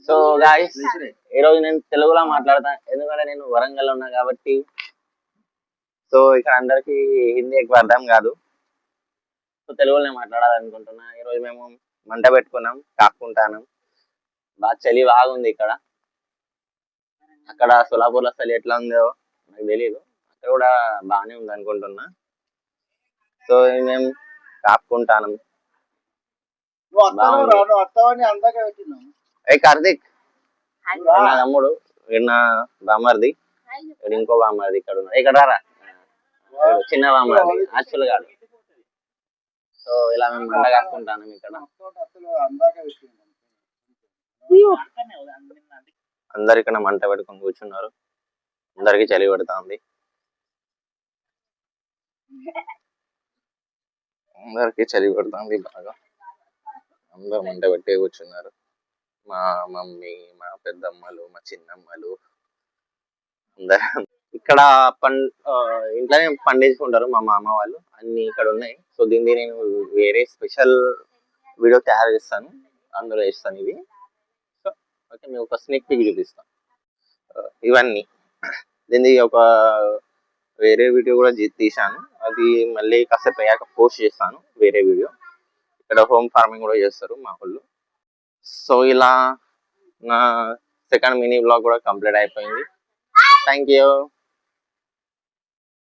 So guys ఈ రోజు నేను తెలుగులో మాట్లాడతాను ఎందుకంటే నేను వరంగల్ ఉన్నా కాబట్టి. సో ఇక్కడ అందరికి హిందీ ఎక్కువ అర్థం కాదు. సో తెలుగులోనే మాట్లాడాలనుకుంటున్నా. ఈ రోజు మేము మంట పెట్టుకున్నాం, కాపుకుంటాను. బాగా చలి బాగుంది ఇక్కడ. అక్కడ సోలాపూర్లో చలి ఎట్లా ఉందో నాకు తెలియదు, అక్కడ కూడా బాగానే ఉంది అనుకుంటున్నా. సో మేము కాపుకుంటాను. ఏ కార్తిక్, నా తమ్ముడు, నా బామ్మర్ది, ఇంకో బామ్మర్ది ఇక్కడ ఉన్నాడు. ఇక్కడ రారా, చిన్న బామ్మర్ది యాక్చువల్ కాదు. సో ఇలా మేము మంట కాపుకుంటాను ఇక్కడ. అందరు ఇక్కడ మంట పెట్టుకొని కూర్చున్నారు. అందరికి చలి పెడతా ఉంది. అందరికి చలి పెడుతుంది బాగా. అందరు మంట పెట్టి కూర్చున్నారు. మా మమ్మీ, మా పెద్దమ్మలు, మా చిన్నమ్మలు అందరు ఇక్కడ ఇంట్లోనే పండించుకుంటారు మా మామ వాళ్ళు. అన్ని ఇక్కడ ఉన్నాయి. సో దీన్ని నేను వేరే స్పెషల్ వీడియో తయారు చేస్తాను, అందులో వేస్తాను ఇవి. సో ఓకే, మేము ఒక స్నేక్ పిక్ చూపిస్తాను. ఇవన్నీ దీన్ని ఒక వేరే వీడియో కూడా తీశాను, అది మళ్ళీ కాసేపు అయ్యాక పోస్ట్ చేస్తాను వేరే వీడియో. ఇక్కడ హోమ్ ఫార్మింగ్ కూడా చేస్తారు మా వాళ్ళు. సో ఇలా నా సెకండ్ మినీ బ్లాగ్ కూడా కంప్లీట్ అయిపోయింది. Thank you.